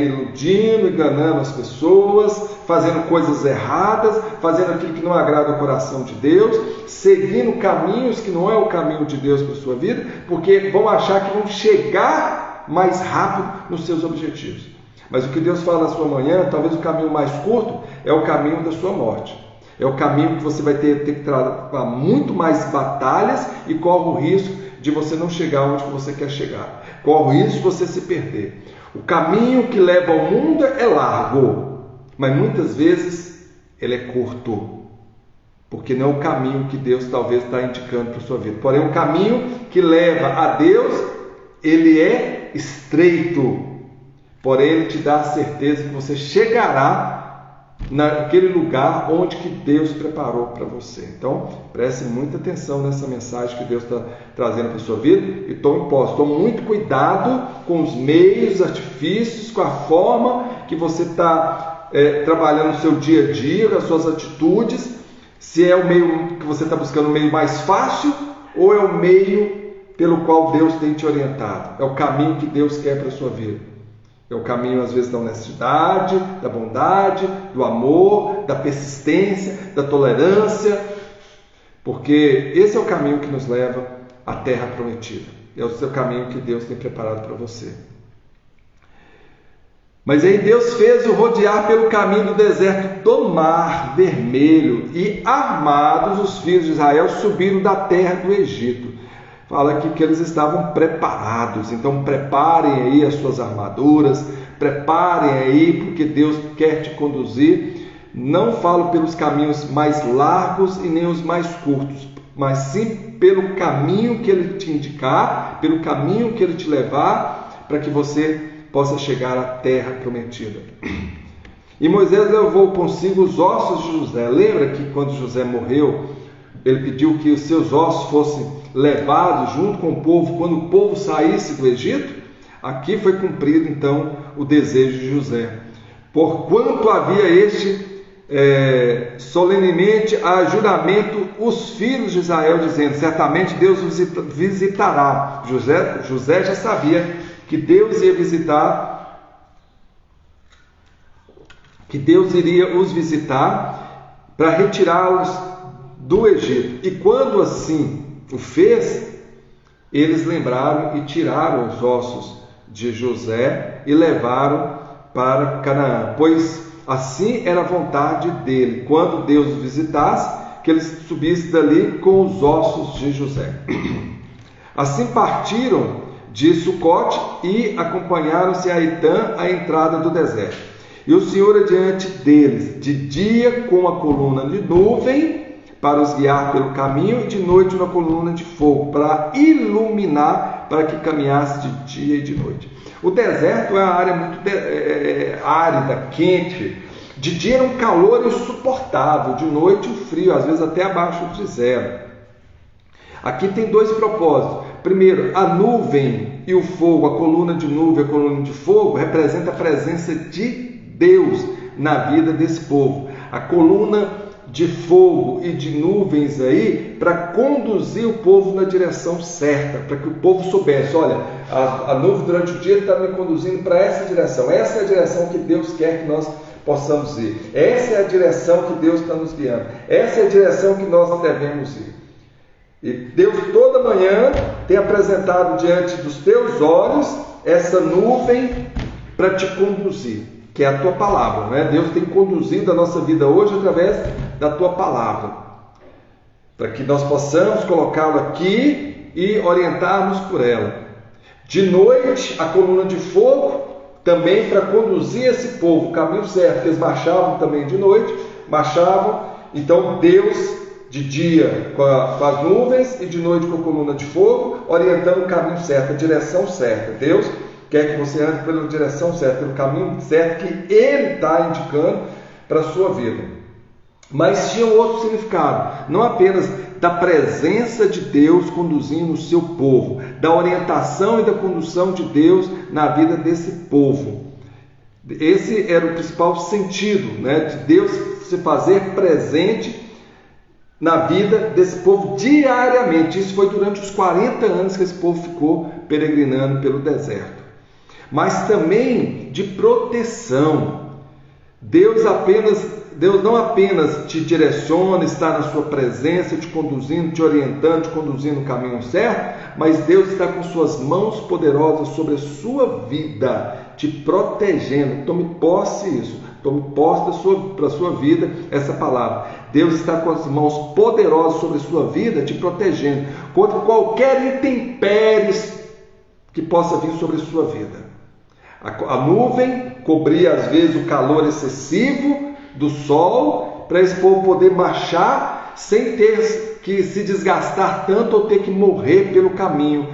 iludindo, enganando as pessoas, fazendo coisas erradas, fazendo aquilo que não agrada o coração de Deus, seguindo caminhos que não é o caminho de Deus para a sua vida, porque vão achar que vão chegar mais rápido nos seus objetivos. Mas o que Deus fala na sua manhã, talvez o caminho mais curto, é o caminho da sua morte. É o caminho que você vai ter que travar muito mais batalhas e corre o risco de você não chegar onde você quer chegar. Corre o risco de você se perder. O caminho que leva ao mundo é largo, mas muitas vezes ele é curto, porque não é o caminho que Deus talvez está indicando para a sua vida. Porém, o caminho que leva a Deus, ele é estreito, porém ele te dá a certeza que você chegará naquele lugar onde que Deus preparou para você. Então, preste muita atenção nessa mensagem que Deus está trazendo para a sua vida e tome muito cuidado com os meios, artifícios, com a forma que você está trabalhando no seu dia a dia, com as suas atitudes, se é o meio que você está buscando o meio mais fácil ou é o meio pelo qual Deus tem te orientado. É o caminho que Deus quer para a sua vida. É o caminho, às vezes, da honestidade, da bondade, do amor, da persistência, da tolerância, porque esse é o caminho que nos leva à terra prometida. É o seu caminho que Deus tem preparado para você. Mas aí Deus fez-o rodear pelo caminho do deserto do Mar Vermelho, e armados os filhos de Israel subiram da terra do Egito. Fala aqui que eles estavam preparados, então preparem aí as suas armaduras, preparem aí, porque Deus quer te conduzir. Não falo pelos caminhos mais largos e nem os mais curtos, mas sim pelo caminho que Ele te indicar, pelo caminho que Ele te levar, para que você possa chegar à terra prometida. E Moisés levou consigo os ossos de José. Lembra que quando José morreu, ele pediu que os seus ossos fossem levados junto com o povo quando o povo saísse do Egito? Aqui foi cumprido então o desejo de José. Porquanto havia solenemente a juramento os filhos de Israel, dizendo, certamente Deus os visitará. José já sabia que Deus ia visitar, que Deus iria os visitar para retirá-los do Egito. E quando assim o fez, eles lembraram e tiraram os ossos de José e levaram para Canaã, pois assim era a vontade dele, quando Deus os visitasse, que eles subissem dali com os ossos de José. Assim partiram de Sucote e acompanharam-se a Etã à entrada do deserto. E o Senhor adiante deles, de dia com a coluna de nuvem para os guiar pelo caminho, e de noite uma coluna de fogo para iluminar para que caminhasse de dia e de noite. O deserto é uma área muito árida, quente. De dia era um calor insuportável, de noite um frio, às vezes até abaixo de zero. Aqui tem dois propósitos. Primeiro, a nuvem e o fogo, a coluna de nuvem e a coluna de fogo, representa a presença de Deus na vida desse povo. A coluna de fogo e de nuvens aí, para conduzir o povo na direção certa, para que o povo soubesse, olha, a nuvem durante o dia está me conduzindo para essa direção é a direção que Deus quer que nós possamos ir, essa é a direção que Deus está nos guiando, essa é a direção que nós devemos ir. E Deus toda manhã tem apresentado diante dos teus olhos essa nuvem para te conduzir, que é a tua palavra, né? Deus tem conduzido a nossa vida hoje através da tua palavra, para que nós possamos colocá-la aqui e orientarmos por ela. De noite, a coluna de fogo, também para conduzir esse povo o caminho certo, porque eles marchavam também de noite, então Deus de dia com as nuvens e de noite com a coluna de fogo, orientando o caminho certo, a direção certa. Deus quer que você ande pela direção certa, pelo caminho certo que Ele está indicando para a sua vida. Mas tinha um outro significado, não apenas da presença de Deus conduzindo o seu povo, da orientação e da condução de Deus na vida desse povo. Esse era o principal sentido, né, de Deus se fazer presente na vida desse povo diariamente. Isso foi durante os 40 anos que esse povo ficou peregrinando pelo deserto. Mas também de proteção. Deus não apenas te direciona, está na sua presença, te conduzindo, te orientando, te conduzindo no caminho certo, mas Deus está com suas mãos poderosas sobre a sua vida, te protegendo. Tome posse disso, tome posse para a sua vida essa palavra. Deus está com as mãos poderosas sobre a sua vida, te protegendo contra qualquer intempérie que possa vir sobre a sua vida. A nuvem cobria às vezes o calor excessivo do sol, para esse povo poder marchar sem ter que se desgastar tanto ou ter que morrer pelo caminho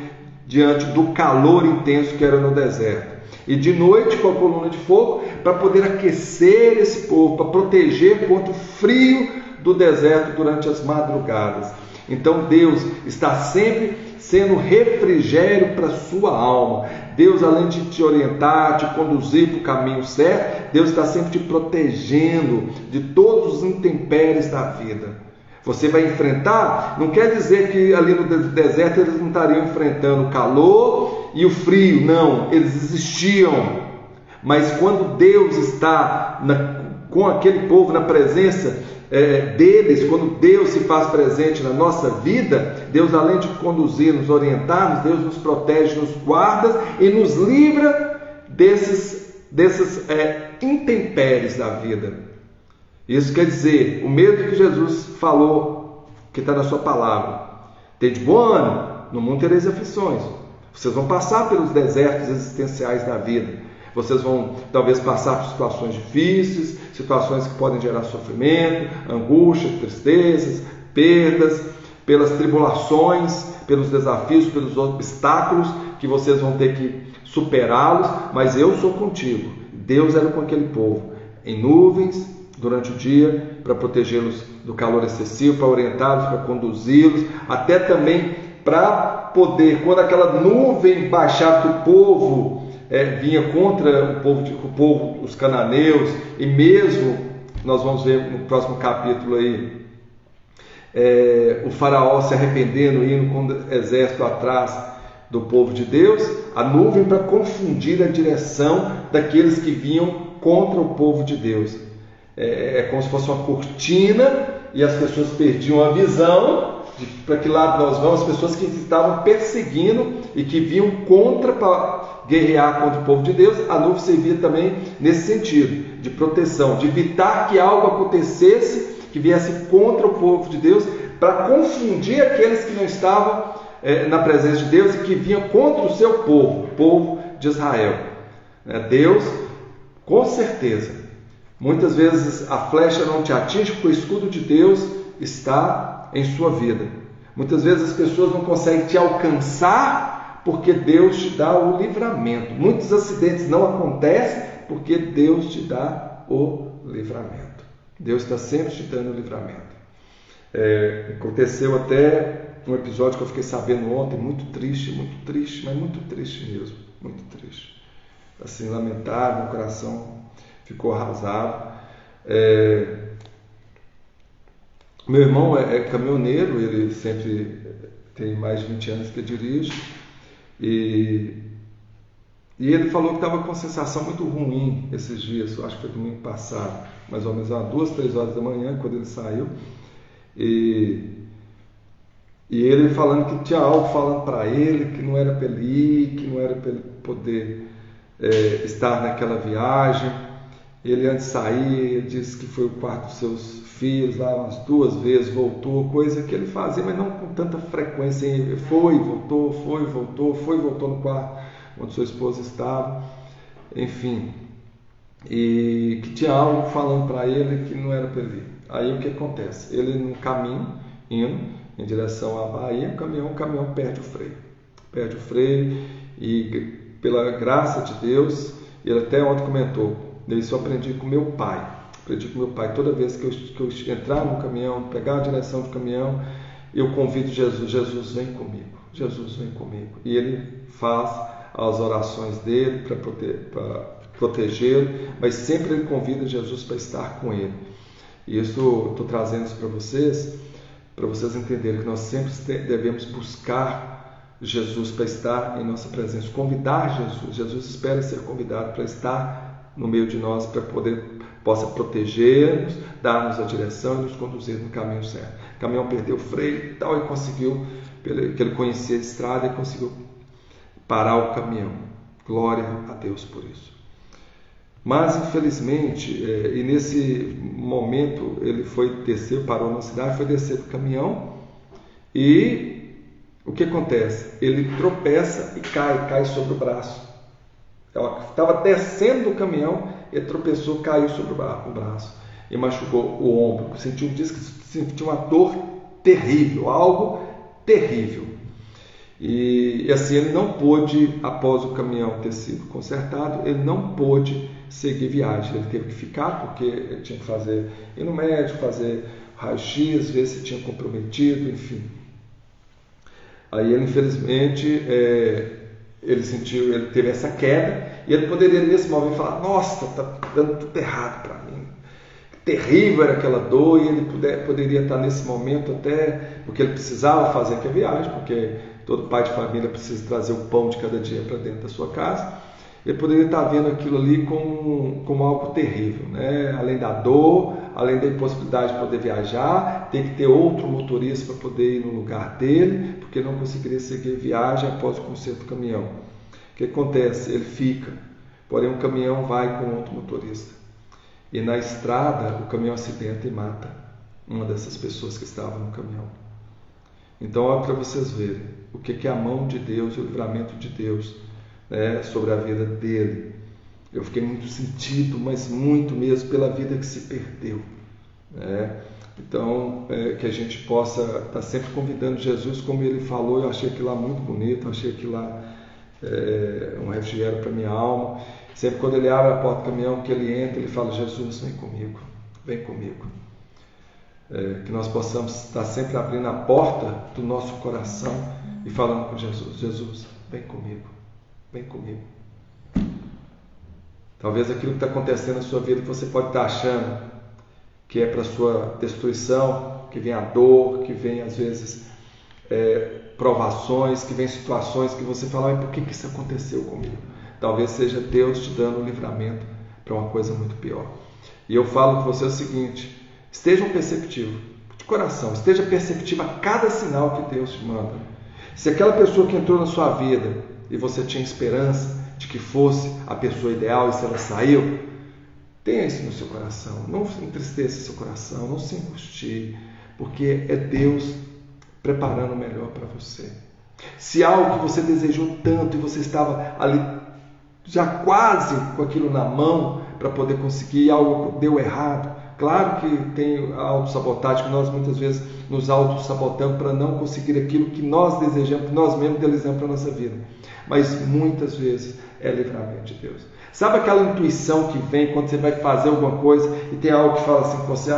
diante do calor intenso que era no deserto. E de noite com a coluna de fogo para poder aquecer esse povo, para proteger contra o frio do deserto durante as madrugadas. Então Deus está sempre sendo refrigério para a sua alma. Deus, além de te orientar, te conduzir para o caminho certo, Deus está sempre te protegendo de todos os intempéries da vida. Você vai enfrentar, não quer dizer que ali no deserto eles não estariam enfrentando o calor e o frio, não, eles existiam. Mas quando Deus está com aquele povo na presença deles, quando Deus se faz presente na nossa vida, Deus, além de conduzir, nos orientar, Deus nos protege, nos guarda e nos livra desses intempéries da vida. Isso quer dizer, o mesmo que Jesus falou, que está na sua palavra: tende bom ânimo, no mundo tereis aflições. Vocês vão passar pelos desertos existenciais da vida. Vocês vão talvez passar por situações difíceis, situações que podem gerar sofrimento, angústia, tristezas, perdas, pelas tribulações, pelos desafios, pelos obstáculos que vocês vão ter que superá-los, mas eu sou contigo. Deus era com aquele povo, em nuvens, durante o dia, para protegê-los do calor excessivo, para orientá-los, para conduzi-los, até também para poder, quando aquela nuvem baixar, que o povo vinha contra o povo, os cananeus, e mesmo, nós vamos ver no próximo capítulo aí, o faraó se arrependendo, indo com o exército atrás do povo de Deus, a nuvem para confundir a direção daqueles que vinham contra o povo de Deus. É como se fosse uma cortina e as pessoas perdiam a visão de para que lado nós vamos. As pessoas que estavam perseguindo e que vinham para guerrear contra o povo de Deus, a nuvem servia também nesse sentido, de proteção, de evitar que algo acontecesse que viesse contra o povo de Deus, para confundir aqueles que não estavam na presença de Deus e que vinham contra o seu povo, o povo de Israel. Deus, com certeza, muitas vezes a flecha não te atinge porque o escudo de Deus está em sua vida. Muitas vezes as pessoas não conseguem te alcançar porque Deus te dá o livramento. Muitos acidentes não acontecem porque Deus te dá o livramento. Deus está sempre te dando o livramento. Aconteceu até um episódio que eu fiquei sabendo ontem, muito triste, mas muito triste mesmo, muito triste. Assim, lamentável, meu coração ficou arrasado. Meu irmão é caminhoneiro, ele sempre tem mais de 20 anos que dirige, e ele falou que estava com uma sensação muito ruim esses dias, eu acho que foi domingo passado, mais ou menos às 2, 3 horas da manhã, quando ele saiu, e ele falando que tinha algo falando para ele, que não era para ele ir, que não era para ele poder estar naquela viagem. Ele antes de sair, disse que foi o quarto dos seus filhos lá umas 2 vezes, voltou, coisa que ele fazia, mas não com tanta frequência. Foi, voltou no quarto onde sua esposa estava, enfim, e que tinha algo falando para ele que não era para ele ir. Aí o que acontece? Ele no caminho, indo em direção à Bahia, o caminhão perde o freio, e pela graça de Deus, ele até ontem comentou, isso eu aprendi com meu pai. Toda vez que eu entrar no caminhão, pegar a direção do caminhão, eu convido Jesus vem comigo, e ele faz as orações dele para protegê-lo, mas sempre ele convida Jesus para estar com ele. E isso, estou trazendo isso para vocês entenderem que nós sempre devemos buscar Jesus para estar em nossa presença, convidar Jesus. Jesus espera ser convidado para estar no meio de nós, para possa proteger-nos, dar-nos a direção e nos conduzir no caminho certo. O caminhão perdeu o freio e tal, e conseguiu, que ele conhecia a estrada, e conseguiu parar o caminhão. Glória a Deus por isso. Mas, infelizmente, e nesse momento ele parou na cidade, foi descer do caminhão, e o que acontece? Ele tropeça e cai sobre o braço. Ela estava descendo do caminhão, ele tropeçou, caiu sobre o braço e machucou o ombro. Sentiu uma dor terrível, algo terrível. E assim, ele não pôde, após o caminhão ter sido consertado, ele não pôde seguir viagem. Ele teve que ficar porque ele tinha que ir no médico, fazer raio-x, ver se tinha comprometido, enfim. Aí ele, infelizmente, ele teve essa queda, e ele poderia nesse momento falar: nossa, está dando tudo errado para mim, terrível era aquela dor, e ele poderia estar nesse momento até, porque ele precisava fazer aquela viagem, porque todo pai de família precisa trazer o pão de cada dia para dentro da sua casa. Ele poderia estar vendo aquilo ali como algo terrível, né? Além da dor, além da impossibilidade de poder viajar, tem que ter outro motorista para poder ir no lugar dele, porque não conseguiria seguir viagem após o conserto do caminhão. O que acontece? Ele fica, porém o caminhão vai com outro motorista. E na estrada o caminhão acidenta e mata uma dessas pessoas que estavam no caminhão. Então, olha para vocês verem o que é a mão de Deus, o livramento de Deus, né, sobre a vida dele. Eu fiquei muito sentido, mas muito mesmo, pela vida que se perdeu, né? Então, que a gente possa estar sempre convidando Jesus, como ele falou. Eu achei aquilo lá muito bonito, achei aquilo lá um refrigério para minha alma. Sempre quando ele abre a porta do caminhão, que ele entra, ele fala: Jesus, vem comigo, vem comigo. Que nós possamos estar sempre abrindo a porta do nosso coração e falando com Jesus: Jesus, vem comigo, vem comigo. Talvez aquilo que está acontecendo na sua vida, que você pode estar achando que é para a sua destruição, que vem a dor, que vem às vezes provações, que vem situações que você fala: mas por que isso aconteceu comigo? Talvez seja Deus te dando um livramento para uma coisa muito pior. E eu falo com você o seguinte: estejam perceptivos, de coração, esteja perceptivo a cada sinal que Deus te manda. Se aquela pessoa que entrou na sua vida e você tinha esperança de que fosse a pessoa ideal, e se ela saiu, tenha isso no seu coração. Não entristeça seu coração, não se angustie, porque é Deus preparando o melhor para você. Se algo que você desejou tanto e você estava ali já quase com aquilo na mão para poder conseguir, algo deu errado, Claro que tem a autossabotagem, que nós muitas vezes nos autossabotamos para não conseguir aquilo que nós desejamos, que nós mesmos idealizamos para a nossa vida. Mas muitas vezes é livramento de Deus. Sabe aquela intuição que vem quando você vai fazer alguma coisa e tem algo que fala assim com você,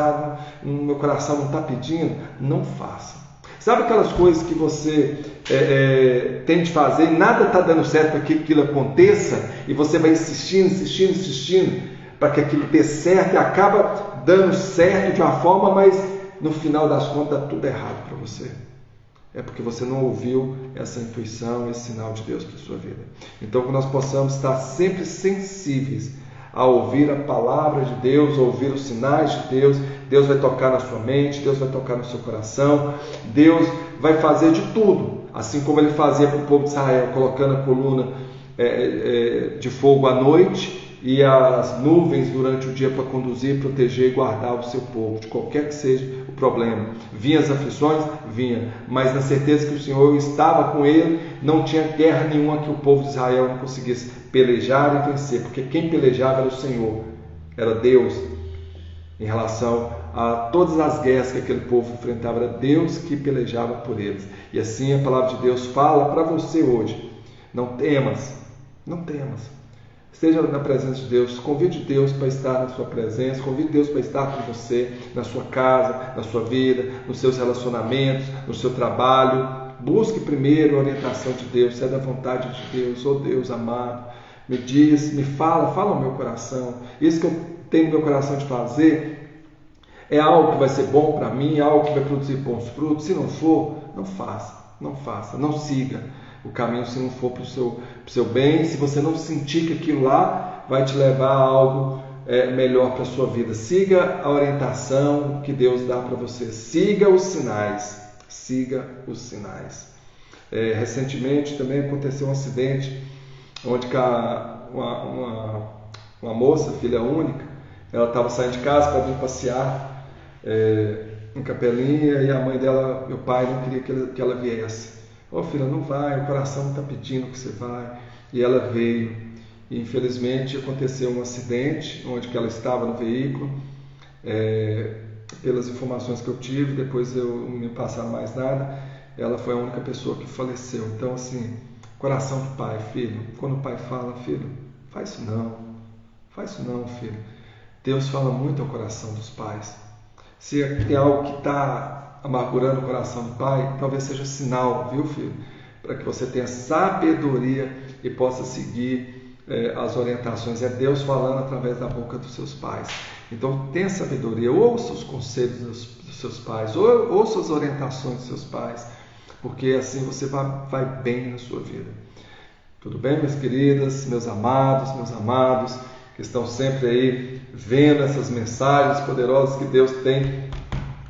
meu coração não está pedindo? Não faça. Sabe aquelas coisas que você tem de fazer e nada está dando certo para que aquilo aconteça e você vai insistindo para que aquilo dê certo e acaba dando certo de uma forma, mas no final das contas dá tudo errado para você. É porque você não ouviu essa intuição, esse sinal de Deus para a sua vida. Então, que nós possamos estar sempre sensíveis a ouvir a palavra de Deus, ouvir os sinais de Deus. Deus vai tocar na sua mente, Deus vai tocar no seu coração, Deus vai fazer de tudo, assim como Ele fazia para o povo de Israel, colocando a coluna de fogo à noite e as nuvens durante o dia para conduzir, proteger e guardar o seu povo, de qualquer que seja o problema. Vinha as aflições? Vinha, mas na certeza que o Senhor estava com ele, não tinha guerra nenhuma que o povo de Israel não conseguisse pelejar e vencer, porque quem pelejava era o Senhor, era Deus. Em relação a todas as guerras que aquele povo enfrentava, era Deus que pelejava por eles. E assim a palavra de Deus fala para você hoje: não temas, não temas. Esteja na presença de Deus, convide Deus para estar na sua presença, convide Deus para estar com você, na sua casa, na sua vida, nos seus relacionamentos, no seu trabalho. Busque primeiro a orientação de Deus, se é da vontade de Deus. Oh Deus amado, me diz, me fala ao meu coração. Isso que eu tenho no meu coração de fazer é algo que vai ser bom para mim, é algo que vai produzir bons frutos. Se não for, não faça, não siga o caminho se não for para o seu bem, se você não sentir que aquilo lá vai te levar a algo melhor para a sua vida. Siga a orientação que Deus dá para você, siga os sinais. Recentemente também aconteceu um acidente onde uma moça, filha única, ela estava saindo de casa para vir passear em Capelinha, e a mãe dela, meu pai, não queria que ela viesse. Filha, não vai, o coração não está pedindo que você vai. E ela veio. E infelizmente aconteceu um acidente onde que ela estava no veículo. Pelas informações que eu tive, depois eu não me passaram mais nada, ela foi a única pessoa que faleceu. Então, assim, coração do pai, filho. Quando o pai fala, filho, faz isso não, filho. Deus fala muito ao coração dos pais. Se tem algo que está amargurando o coração do pai, talvez seja sinal, viu, filho? Para que você tenha sabedoria e possa seguir as orientações. É Deus falando através da boca dos seus pais. Então, tenha sabedoria, ouça os conselhos dos seus pais, ouça as orientações dos seus pais, porque assim você vai bem na sua vida. Tudo bem, minhas queridas, meus amados, que estão sempre aí vendo essas mensagens poderosas que Deus tem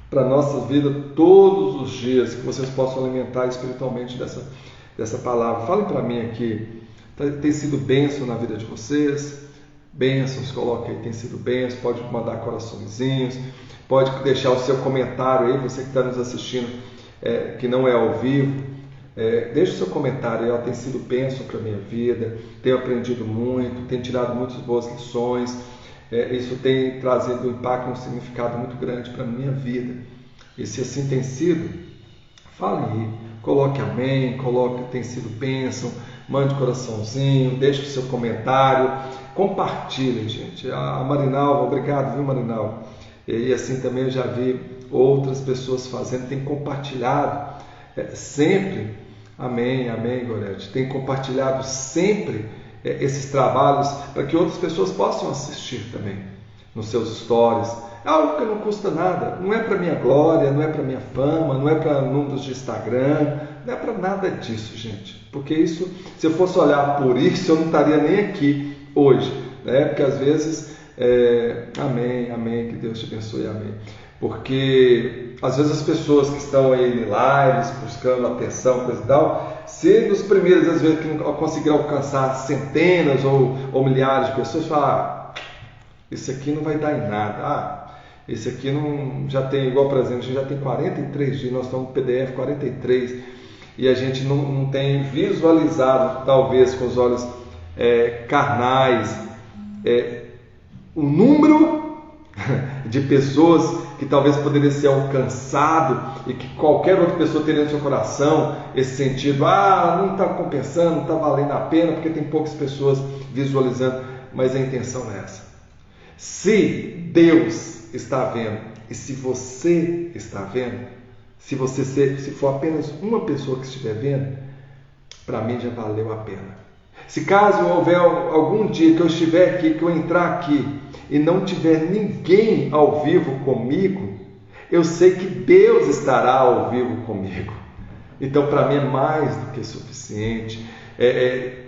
para a nossa vida todos os dias, que vocês possam alimentar espiritualmente dessa palavra. Falem para mim aqui, tem sido bênção na vida de vocês? Bênçãos, coloque aí, tem sido bênção, pode mandar coraçõezinhos, pode deixar o seu comentário aí, você que está nos assistindo, que não é ao vivo, deixe o seu comentário aí, tem sido bênção para a minha vida, tenho aprendido muito, tenho tirado muitas boas lições, isso tem trazido um impacto, um significado muito grande para a minha vida. E se assim tem sido, fale aí, coloque amém, coloque tem sido bênção, mande coraçãozinho, deixe o seu comentário, compartilhem, gente. A Marinalva, obrigado, viu, Marinalva? E assim também eu já vi outras pessoas fazendo, tem compartilhado sempre, amém, Gorete, tem compartilhado sempre esses trabalhos para que outras pessoas possam assistir também nos seus stories. É algo que não custa nada, não é para minha glória, não é para minha fama, não é para números de Instagram, não é para nada disso, gente, porque isso, se eu fosse olhar por isso, eu não estaria nem aqui hoje, né? Porque às vezes, amém, que Deus te abençoe, amém, porque às vezes as pessoas que estão aí em lives, buscando atenção, coisa e tal, se nos primeiros, às vezes, que não conseguir alcançar centenas ou milhares de pessoas, falar, isso aqui não vai dar em nada, esse aqui não, já tem, igual por exemplo, a gente já tem 43 dias, nós estamos no PDF 43, e a gente não tem visualizado, talvez com os olhos carnais, o número de pessoas que talvez poderia ser alcançado e que qualquer outra pessoa teria no seu coração esse sentido, não está compensando, não está valendo a pena porque tem poucas pessoas visualizando, mas a intenção é essa. Se Deus está vendo e se você está vendo, se for apenas uma pessoa que estiver vendo, para mim já valeu a pena. Se caso houver algum dia que eu estiver aqui, que eu entrar aqui e não tiver ninguém ao vivo comigo, eu sei que Deus estará ao vivo comigo. Então, para mim é mais do que suficiente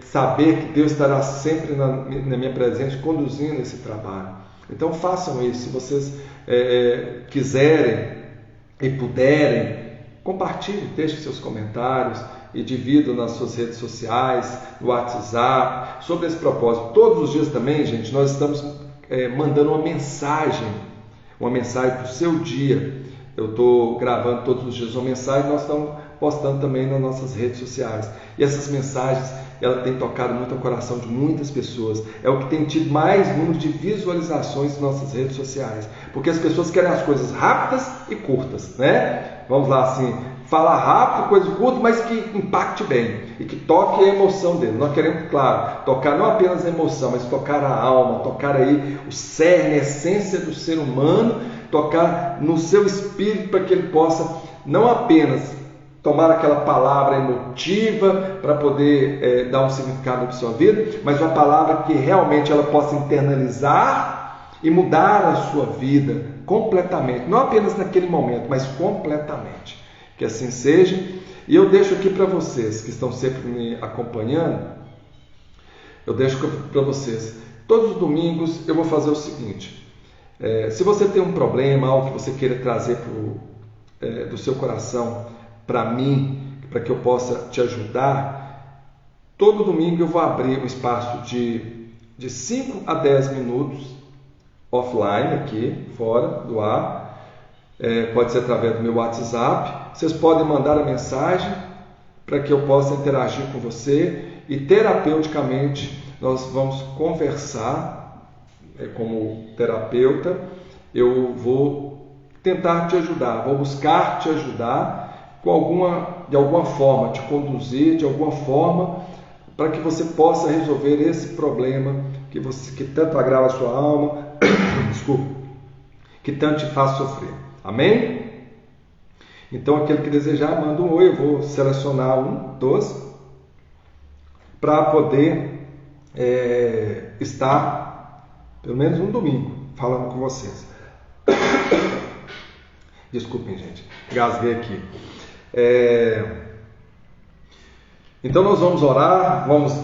saber que Deus estará sempre na minha presença, conduzindo esse trabalho. Então, façam isso. Se vocês quiserem e puderem, compartilhem, deixem seus comentários e dividam nas suas redes sociais, no WhatsApp, sobre esse propósito. Todos os dias também, gente, nós estamos mandando uma mensagem para o seu dia. Eu estou gravando todos os dias uma mensagem, nós estamos postando também nas nossas redes sociais. E essas mensagens, ela tem tocado muito o coração de muitas pessoas. É o que tem tido mais número de visualizações nas nossas redes sociais. Porque as pessoas querem as coisas rápidas e curtas, né? Vamos lá, assim, falar rápido, coisa curta, mas que impacte bem e que toque a emoção dele. Nós queremos, claro, tocar não apenas a emoção, mas tocar a alma, tocar aí o cerne, a essência do ser humano, tocar no seu espírito para que ele possa não apenas tomar aquela palavra emotiva para poder dar um significado para a sua vida, mas uma palavra que realmente ela possa internalizar e mudar a sua vida completamente, não apenas naquele momento, mas completamente. Que assim seja. E eu deixo aqui para vocês que estão sempre me acompanhando, eu deixo para vocês, todos os domingos eu vou fazer o seguinte, se você tem um problema, algo que você queira trazer do seu coração para mim, para que eu possa te ajudar, todo domingo eu vou abrir um espaço de 5 a 10 minutos offline aqui, fora do ar. Pode ser através do meu WhatsApp. Vocês podem mandar a mensagem para que eu possa interagir com você e terapeuticamente nós vamos conversar. Como terapeuta, eu vou tentar te ajudar, vou buscar te ajudar de alguma forma, te conduzir de alguma forma para que você possa resolver esse problema que tanto agrava a sua alma, desculpa, que tanto te faz sofrer. Amém? Então, aquele que desejar, manda um oi. Eu vou selecionar um dos para poder estar pelo menos um domingo falando com vocês. Desculpem, gente, gasguei aqui. Então nós vamos orar, vamos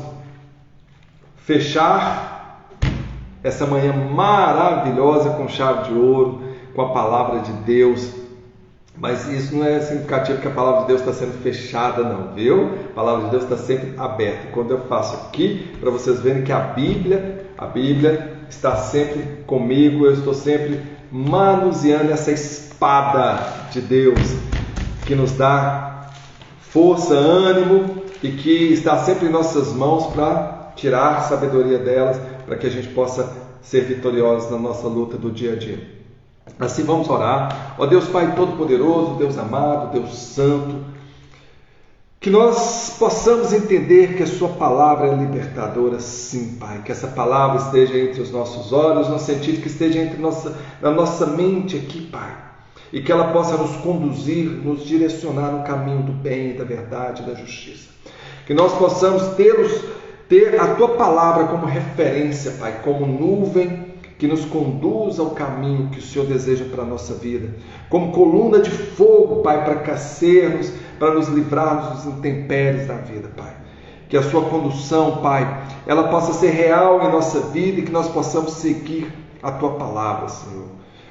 fechar essa manhã maravilhosa com chave de ouro, com a palavra de Deus. Mas isso não é significativo que a palavra de Deus está sendo fechada, não, viu? A palavra de Deus está sempre aberta. Quando eu faço aqui, para vocês verem que a Bíblia está sempre comigo, eu estou sempre manuseando essa espada de Deus, que nos dá força, ânimo e que está sempre em nossas mãos para tirar a sabedoria delas, para que a gente possa ser vitoriosos na nossa luta do dia a dia. Assim vamos orar. Ó Deus Pai Todo-Poderoso, Deus amado, Deus Santo, que nós possamos entender que a Sua palavra é libertadora, sim, Pai. Que essa palavra esteja entre os nossos olhos, no sentido que esteja na nossa mente aqui, Pai. E que ela possa nos conduzir, nos direcionar no caminho do bem, da verdade e da justiça. Que nós possamos ter a Tua palavra como referência, Pai, como nuvem que nos conduz ao caminho que o Senhor deseja para a nossa vida, como coluna de fogo, Pai, para aquecermos, para nos livrarmos dos intempéries da vida, Pai. Que a Sua condução, Pai, ela possa ser real em nossa vida e que nós possamos seguir a Tua palavra, Senhor.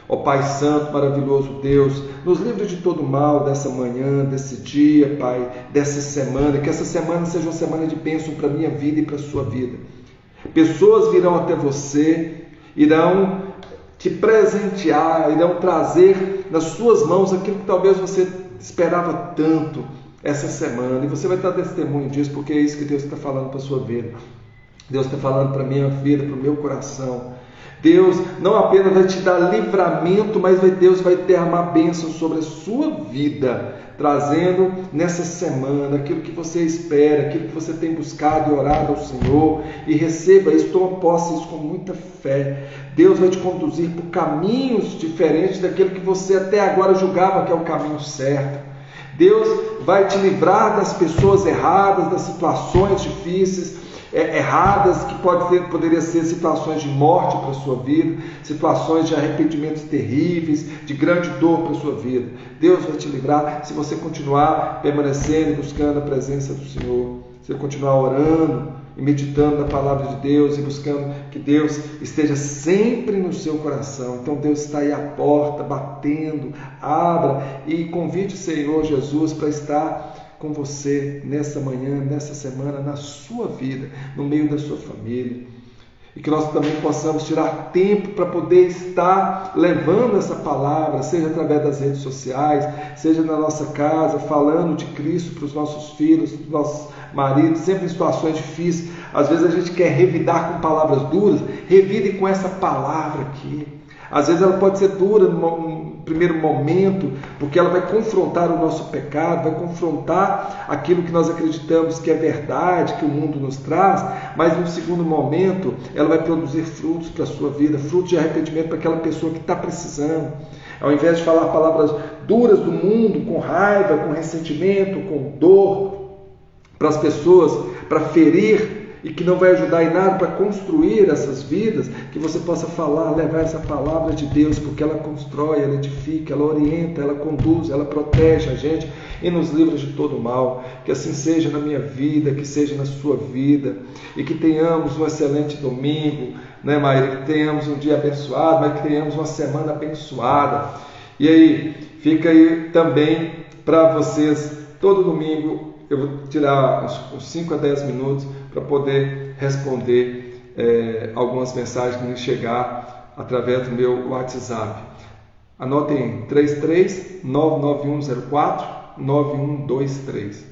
Ó Pai Santo, maravilhoso Deus, nos livre de todo mal dessa manhã, desse dia, Pai, dessa semana, que essa semana seja uma semana de bênção para a minha vida e para a sua vida. Pessoas virão até você, irão te presentear, irão trazer nas suas mãos aquilo que talvez você esperava tanto essa semana, e você vai dar testemunho disso, porque é isso que Deus está falando para a sua vida. Deus está falando para a minha vida, para o meu coração. Deus não apenas vai te dar livramento, mas Deus vai derramar bênção sobre a sua vida, trazendo nessa semana aquilo que você espera, aquilo que você tem buscado e orado ao Senhor, e receba isso, toma posse isso com muita fé. Deus vai te conduzir por caminhos diferentes daquilo que você até agora julgava que é o caminho certo. Deus vai te livrar das pessoas erradas, das situações difíceis, erradas, que poderia ser situações de morte para a sua vida, situações de arrependimentos terríveis, de grande dor para a sua vida. Deus vai te livrar se você continuar permanecendo e buscando a presença do Senhor, se você continuar orando e meditando na palavra de Deus e buscando que Deus esteja sempre no seu coração. Então Deus está aí à porta, batendo. Abra e convide o Senhor Jesus para estar com você nessa manhã, nessa semana, na sua vida, no meio da sua família. E que nós também possamos tirar tempo para poder estar levando essa palavra, seja através das redes sociais, seja na nossa casa, falando de Cristo para os nossos filhos, para os nossos maridos, sempre em situações difíceis. Às vezes a gente quer revidar com palavras duras, revide com essa palavra aqui. Às vezes ela pode ser dura no primeiro momento, porque ela vai confrontar o nosso pecado, vai confrontar aquilo que nós acreditamos que é verdade, que o mundo nos traz, mas no segundo momento ela vai produzir frutos para a sua vida, frutos de arrependimento para aquela pessoa que está precisando. Ao invés de falar palavras duras do mundo, com raiva, com ressentimento, com dor, para as pessoas, para ferir, e que não vai ajudar em nada para construir essas vidas, que você possa falar, levar essa palavra de Deus, porque ela constrói, ela edifica, ela orienta, ela conduz, ela protege a gente e nos livra de todo mal. Que assim seja na minha vida, que seja na sua vida, e que tenhamos um excelente domingo, né, Maíra? Que tenhamos um dia abençoado, mas que tenhamos uma semana abençoada. E aí, fica aí também para vocês, todo domingo eu vou tirar uns 5 a 10 minutos para poder responder algumas mensagens que me chegar através do meu WhatsApp. Anotem 33 99104 9123.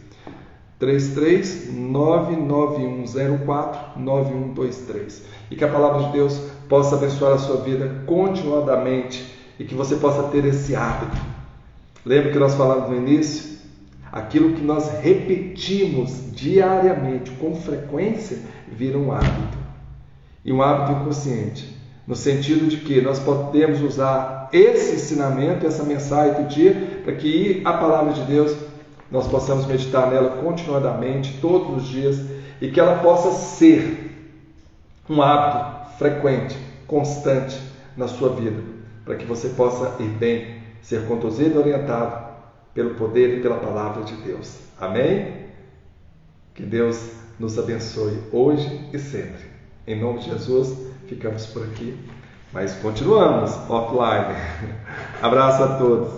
33 99104 9123. E que a palavra de Deus possa abençoar a sua vida continuadamente e que você possa ter esse hábito. Lembra que nós falamos no início? Aquilo que nós repetimos diariamente, com frequência, vira um hábito. E um hábito inconsciente, no sentido de que nós podemos usar esse ensinamento, essa mensagem do dia, para que a palavra de Deus, nós possamos meditar nela continuadamente, todos os dias, e que ela possa ser um hábito frequente, constante na sua vida, para que você possa ir bem, ser conduzido e orientado pelo poder e pela palavra de Deus. Amém? Que Deus nos abençoe hoje e sempre. Em nome de Jesus, ficamos por aqui, mas continuamos offline. Abraço a todos.